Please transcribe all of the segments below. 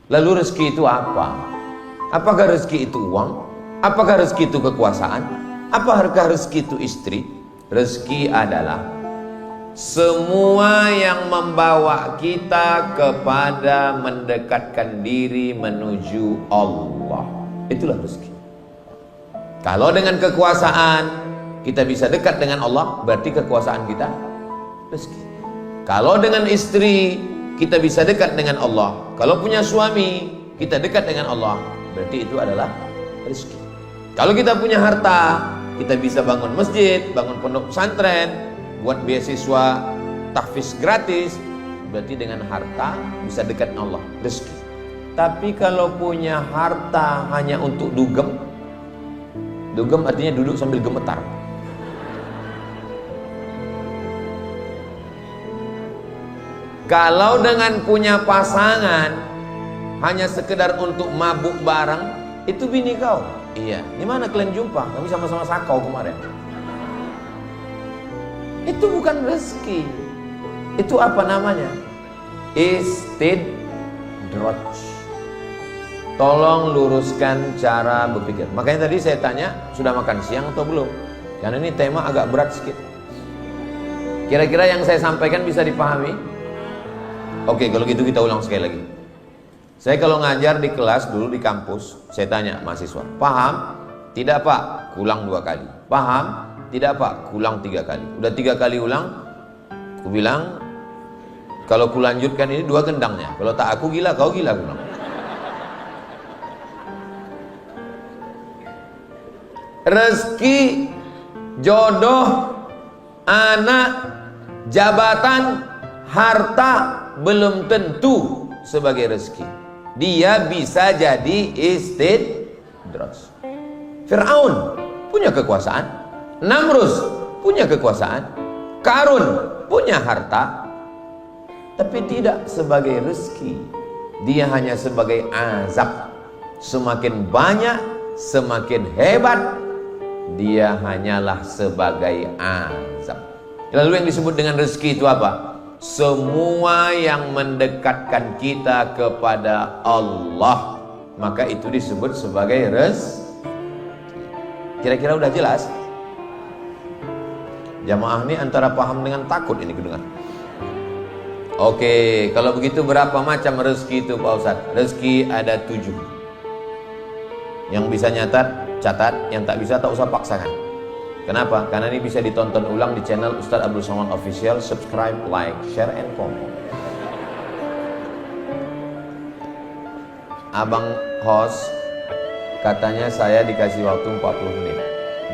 Lalu rezeki itu apa? Apakah rezeki itu uang? Apakah rezeki itu kekuasaan? Apakah rezeki itu istri? Rezeki adalah semua yang membawa kita kepada mendekatkan diri menuju Allah. Itulah rezeki. Kalau dengan kekuasaan kita bisa dekat dengan Allah, berarti kekuasaan kita rezeki. Kalau dengan istri kita bisa dekat dengan Allah, kalau punya suami kita dekat dengan Allah, berarti itu adalah rezeki. Kalau kita punya harta, kita bisa bangun masjid, bangun pondok pesantren, buat beasiswa tahfiz gratis, berarti dengan harta bisa dekat Allah, rezeki. Tapi kalau punya harta hanya untuk dugem, dugem artinya duduk sambil gemetar. Kalau dengan punya pasangan hanya sekedar untuk mabuk bareng, itu bini kau. Iya, di mana kalian jumpa? Kami sama-sama sakau kemarin. Itu bukan rezeki. Itu apa namanya? Istidraj. Tolong luruskan cara berpikir. Makanya tadi saya tanya, sudah makan siang atau belum? Karena ini tema agak berat sedikit. Kira-kira yang saya sampaikan bisa dipahami? Oke, kalau gitu kita ulang sekali lagi. Saya kalau ngajar di kelas dulu di kampus, saya tanya mahasiswa, paham? Tidak Pak, ulang 2 kali. Paham? Tidak Pak, ulang 3 kali. Udah 3 kali ulang, aku bilang, kalau ku lanjutkan ini 2 gendangnya. Kalau tak aku gila, kau gila, aku bilang. Rezeki, jodoh, anak, jabatan, harta belum tentu sebagai rezeki. Dia bisa jadi istidraj. Fir'aun punya kekuasaan, Namrus punya kekuasaan, Karun punya harta, tapi tidak sebagai rezeki. Dia hanya sebagai azab. Semakin banyak, semakin hebat, dia hanyalah sebagai azab. Lalu yang disebut dengan rezeki itu apa? Semua yang mendekatkan kita kepada Allah, maka itu disebut sebagai rezeki. Kira-kira udah jelas? Jamaah ini antara paham dengan takut ini kedengar. Oke, kalau begitu berapa macam rezeki itu Pak Ustadz? Rezeki ada 7. Yang bisa catat, yang tak bisa tak usah paksakan. Kenapa? Karena ini bisa ditonton ulang di channel Ustadz Abdul Somad Official. Subscribe, like, share, and comment. Abang host katanya saya dikasih waktu 40 menit.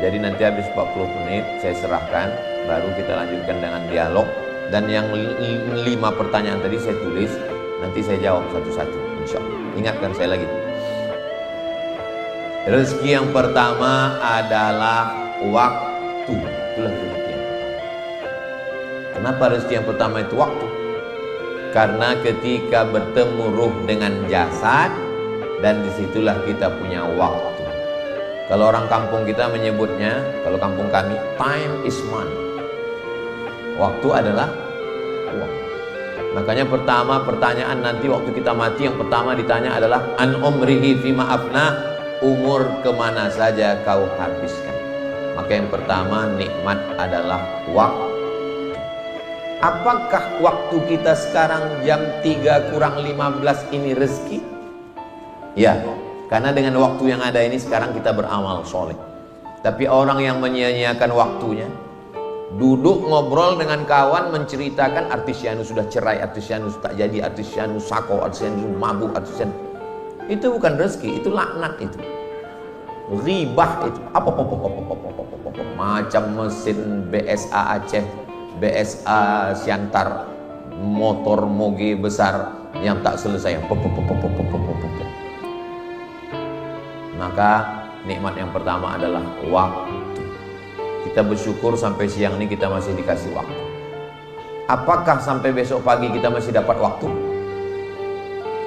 Jadi nanti habis 40 menit saya serahkan, baru kita lanjutkan dengan dialog. Dan yang 5 pertanyaan tadi saya tulis, nanti saya jawab satu-satu, insya Allah. Ingatkan saya lagi. Rezeki yang pertama adalah waktu. Itulah rezeki yang pertama. Kenapa rezeki yang pertama itu waktu? Karena ketika bertemu ruh dengan jasad, dan disitulah kita punya waktu. Kalau orang kampung kita menyebutnya, kalau kampung kami, time is money. Waktu adalah uang. Makanya pertanyaan nanti waktu kita mati, yang pertama ditanya adalah an umrihi fima afna, umur kemana saja kau habiskan. Maka yang pertama nikmat adalah waktu. Apakah waktu kita sekarang jam 3 kurang 15 ini rezeki? Ya, karena dengan waktu yang ada ini sekarang kita beramal soleh. Tapi orang yang menyia-nyiakan waktunya, duduk ngobrol dengan kawan menceritakan artis Yanu sudah cerai, artis Yanu tak jadi, artis Yanu sako, artis Yanu mabuk, artis Yanu, itu bukan rezeki, itu laknat, itu ribah, itu apa macam mesin BSA Aceh, BSA Siantar, motor moge besar yang tak selesai. Maka nikmat yang pertama adalah waktu. Kita bersyukur sampai siang ini kita masih dikasih waktu. Apakah sampai besok pagi kita masih dapat waktu?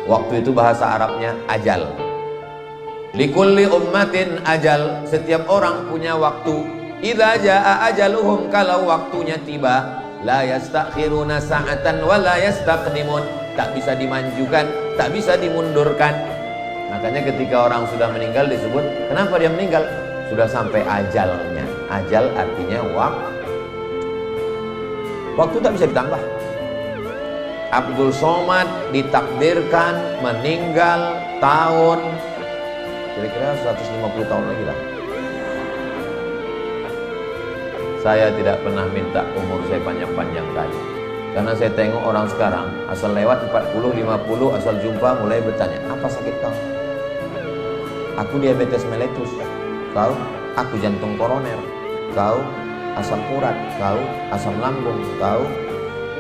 Waktu itu bahasa Arabnya ajal. Likulli ummatin ajal. Setiap orang punya waktu. Idza jaa ajaluhum, kalau waktunya tiba, la yastakhiruna sa'atan wa la yastaqdimun. Tak bisa dimajukan, tak bisa dimundurkan. Makanya ketika orang sudah meninggal disebut, kenapa dia meninggal? Sudah sampai ajalnya. Ajal artinya waktu tak bisa ditambah. Abdul Somad ditakdirkan meninggal tahun kira-kira 150 tahun lagi lah. Saya tidak pernah minta umur saya panjang-panjang kali, karena saya tengok orang sekarang asal lewat 40, 50, asal jumpa mulai bertanya, apa sakit kau? Aku diabetes mellitus, kau? Aku jantung koroner, kau? Asam urat, kau? Asam lambung, kau?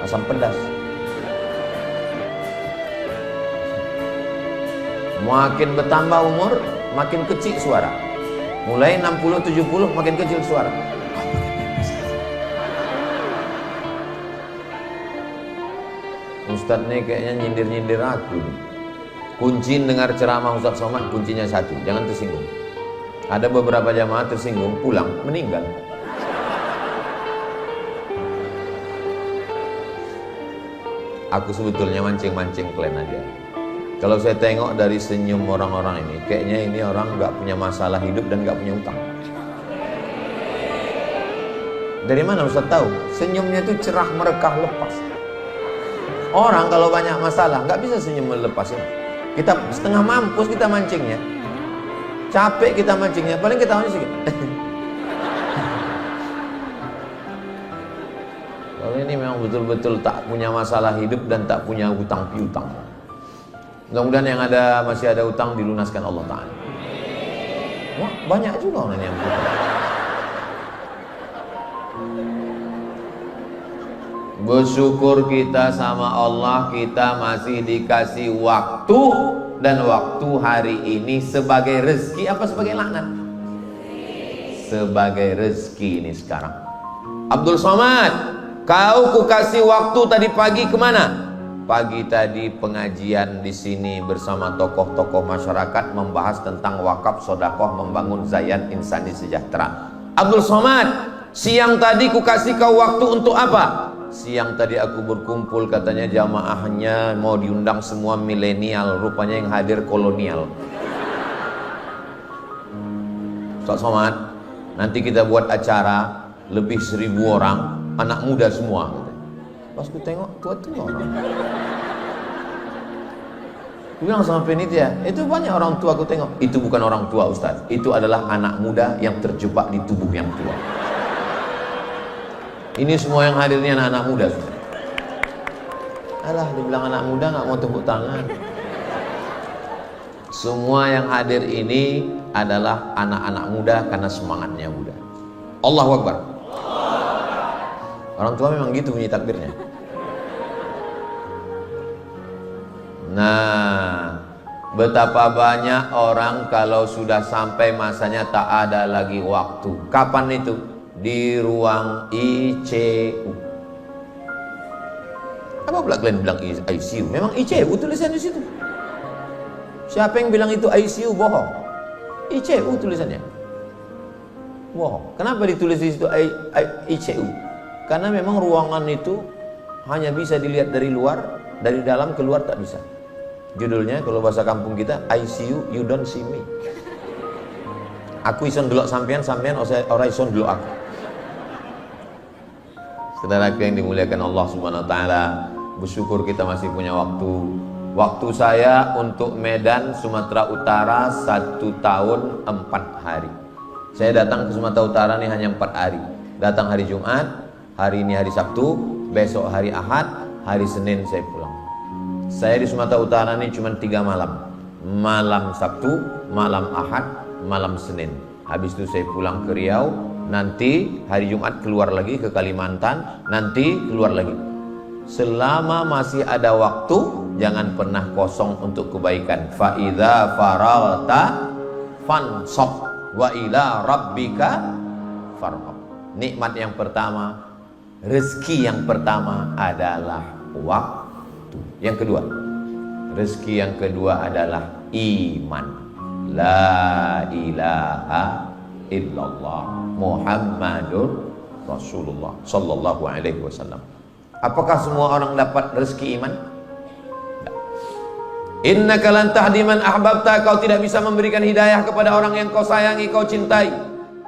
Asam pedas. Makin bertambah umur, makin kecil suara. Mulai 60, 70 makin kecil suara. Ustadz nih kayaknya nyindir-nyindir aku nih. Kunci dengar ceramah Ustadz Somad, kuncinya satu, jangan tersinggung. Ada beberapa jamaah tersinggung, pulang, meninggal. Aku sebetulnya mancing-mancing kalian aja. Kalau saya tengok dari senyum orang-orang ini, kayaknya ini orang nggak punya masalah hidup dan nggak punya utang. Dari mana Ustadz tahu? Senyumnya itu cerah, merekah, lepas. Orang kalau banyak masalah nggak bisa senyum melepas ini. Kita setengah mampus kita mancingnya, capek kita mancingnya, paling kita mancing sedikit. Kalau ini memang betul-betul tak punya masalah hidup dan tak punya hutang piutang. Mudah-mudahan yang ada masih ada utang dilunaskan Allah Ta'ala. Wah, banyak juga orang yang berutang. Bersyukur kita sama Allah, kita masih dikasih waktu, dan waktu hari ini sebagai rezeki apa sebagai laknat? Sebagai rezeki ini sekarang. Abdul Somad, kau kukasih waktu tadi pagi kemana? Pagi tadi pengajian di sini bersama tokoh-tokoh masyarakat membahas tentang wakaf sodakoh membangun Zayan Insani Sejahtera. Abdul Somad, siang tadi kukasih kau waktu untuk apa? Siang tadi aku berkumpul, katanya jamaahnya mau diundang semua milenial, rupanya yang hadir kolonial. Ustaz Somad, nanti kita buat acara lebih 1000 orang, anak muda semua. Pas ku tengok tua-tua orang. Ku bilang sama penitia, itu banyak orang tua. Aku tengok, itu bukan orang tua Ustaz, itu adalah anak muda yang terjebak di tubuh yang tua. Ini semua yang hadir ini anak-anak muda. Alah, dibilang anak muda nggak mau tepuk tangan. Semua yang hadir ini adalah anak-anak muda karena semangatnya muda. Allahu Akbar. Orang tua memang gitu bunyi takbirnya. Nah, betapa banyak orang kalau sudah sampai masanya tak ada lagi waktu. Kapan itu? Di ruang ICU. Apa pula kalian bilang ICU? Memang ICU tulisan di situ. Siapa yang bilang itu ICU? Bohong. ICU tulisannya. Bohong. Kenapa ditulis di situ ICU? Karena memang ruangan itu hanya bisa dilihat dari luar, dari dalam keluar tak bisa. Judulnya kalau bahasa kampung kita, ICU you don't see me. Aku ison delok sampean, sampean ora ison delok aku. Saudaraku yang dimuliakan Allah Subhanahu wa taala, bersyukur kita masih punya waktu. Waktu saya untuk Medan, Sumatera Utara 1 tahun 4 hari. Saya datang ke Sumatera Utara ini hanya 4 hari. Datang hari Jumat, hari ini hari Sabtu, besok hari Ahad, hari Senin saya pulang. Saya di Sumatera Utara ini cuma 3 malam. Malam Sabtu, malam Ahad, malam Senin. Habis itu saya pulang ke Riau. Nanti hari Jumat keluar lagi ke Kalimantan. Nanti keluar lagi. Selama masih ada waktu, jangan pernah kosong untuk kebaikan. Fa idza faragta fansab wa ila rabbika farghab. Nikmat yang pertama, rezeki yang pertama adalah waktu. Yang kedua, rezeki yang kedua adalah iman. La ilaha illallah Muhammadur Rasulullah sallallahu alaihi wasallam. Apakah semua orang dapat rezeki iman? Tidak. Innaka lan tahdi man ahbabta, kau tidak bisa memberikan hidayah kepada orang yang kau sayangi, kau cintai.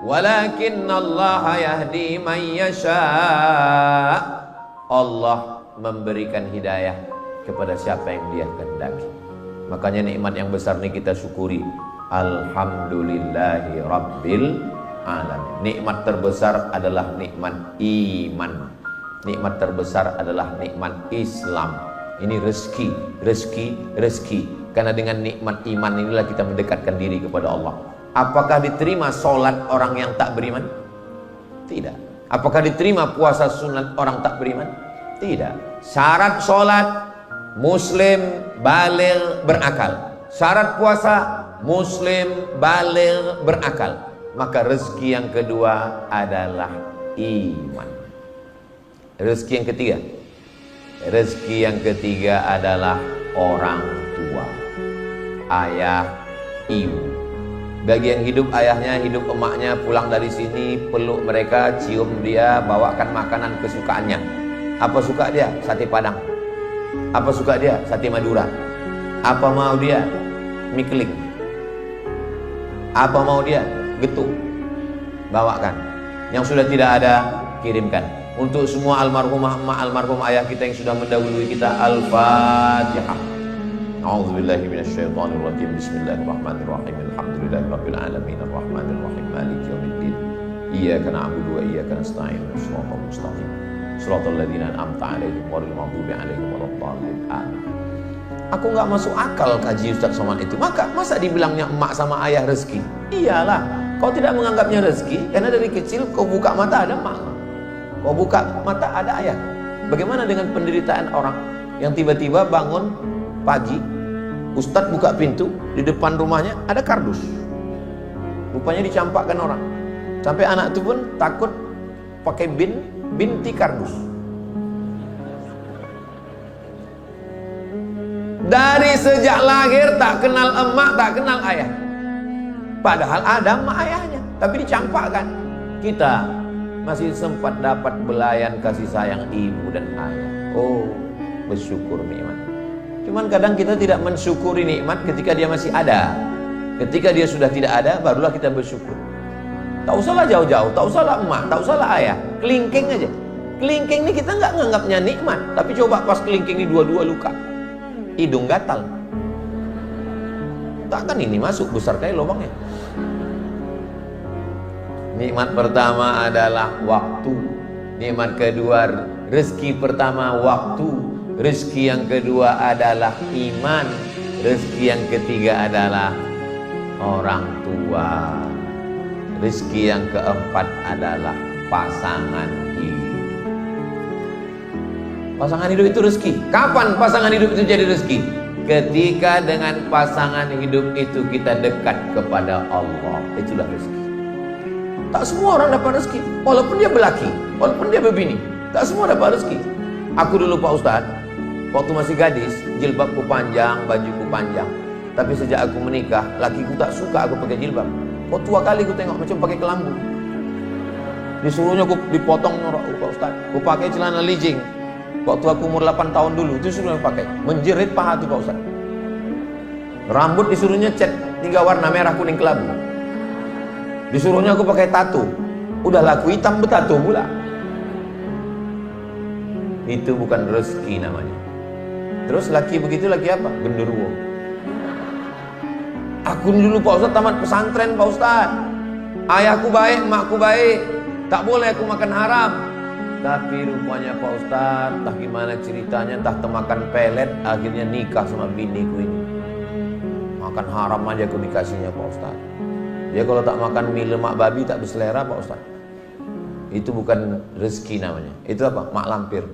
Walakinnallaha yahdi man yasha. Allah memberikan hidayah kepada siapa yang Dia kehendaki. Makanya nikmat yang besar ini kita syukuri. Alhamdulillahi rabbil alamin. Nikmat terbesar adalah nikmat iman. Nikmat terbesar adalah nikmat Islam. Ini rezeki. Karena dengan nikmat iman inilah kita mendekatkan diri kepada Allah. Apakah diterima solat orang yang tak beriman? Tidak. Apakah diterima puasa sunat orang tak beriman? Tidak. Syarat solat, muslim baligh berakal. Syarat puasa, muslim baligh berakal. Maka rezeki yang kedua adalah iman. Rezeki yang ketiga, rezeki yang ketiga adalah orang tua, ayah, ibu. Bagi yang hidup ayahnya, hidup emaknya, pulang dari sini, peluk mereka, cium dia, bawakan makanan kesukaannya. Apa suka dia? Sate Padang. Apa suka dia? Sate Madura. Apa mau dia? Mie keling. Apa mau dia? Getuk. Bawakan. Yang sudah tidak ada, kirimkan. Untuk semua almarhumah emak, almarhum ayah kita yang sudah mendahului kita, Al-Fatihah. A'udzubillahi minasyaitonir rajim. Bismillahirrahmanirrahim. Alhamdulillahirabbil alamin arrahmanir rahim maliki yaumiddin. Iyyaka na'budu wa iyyaka nasta'in. Shiratal mustaqim. Shiratal ladzina an'amta 'alaihim ghairil maghdubi 'alaihim waladdallin. Amin. Aku enggak masuk akal kaji Ustaz Somad itu. Masa dibilangnya emak sama ayah rezeki? Iyalah, kau tidak menganggapnya rezeki karena dari kecil kau buka mata ada emak. Kau buka mata ada ayah. Bagaimana dengan penderitaan orang yang tiba-tiba bangun pagi, Ustadz buka pintu, di depan rumahnya ada kardus, rupanya dicampakkan orang, sampai anak itu pun takut pakai binti kardus. Dari sejak lahir tak kenal emak, tak kenal ayah, padahal ada emak ayahnya, tapi dicampakkan. Kita masih sempat dapat belayan kasih sayang ibu dan ayah. Oh, bersyukur nikmat. Cuman kadang kita tidak mensyukuri nikmat ketika dia masih ada. Ketika dia sudah tidak ada, barulah kita bersyukur. Tak usahlah jauh-jauh, tak usahlah emak, tak usahlah ayah, kelingking aja. Kelingking ini kita nggak nganggapnya nikmat, tapi coba pas kelingking ini dua-dua luka, hidung gatal, takkan ini masuk besar kayak lubangnya. Nikmat pertama adalah waktu. Nikmat kedua, rezeki pertama waktu. Rezeki yang kedua adalah iman. Rezeki yang ketiga adalah orang tua. Rezeki yang keempat adalah pasangan hidup. Pasangan hidup itu rezeki. Kapan pasangan hidup itu jadi rezeki? Ketika dengan pasangan hidup itu kita dekat kepada Allah. Itulah rezeki. Tak semua orang dapat rezeki, walaupun dia belaki, walaupun dia berbini, tak semua dapat rezeki. Aku dulu Pak Ustadz, waktu masih gadis, jilbabku panjang, bajuku panjang. Tapi sejak aku menikah, lakiku tak suka aku pakai jilbab. Kok tua kali aku tengok macam pakai kelambu. Disuruhnya aku dipotong norak Pak Ustadz. Aku pakai celana lijing. Waktu aku umur 8 tahun dulu, itu suruhnya pakai. Menjerit paha tuh Pak Ustadz. Rambut disuruhnya cat 3 warna merah, kuning, kelabu. Disuruhnya aku pakai tato. Udah laku hitam bertato pula. Itu bukan rezeki namanya. Terus laki begitu, laki apa? Genderuwo. Aku dulu Pak Ustadz tamat pesantren Pak Ustadz. Ayahku baik, emakku baik, tak boleh aku makan haram. Tapi rupanya Pak Ustadz, entah gimana ceritanya, entah temakan pelet, akhirnya nikah sama biniku ini. Makan haram aja aku dikasihnya Pak Ustadz. Dia kalau tak makan mie lemak babi tak berselera Pak Ustadz. Itu bukan rezeki namanya. Itu apa? Mak lampir.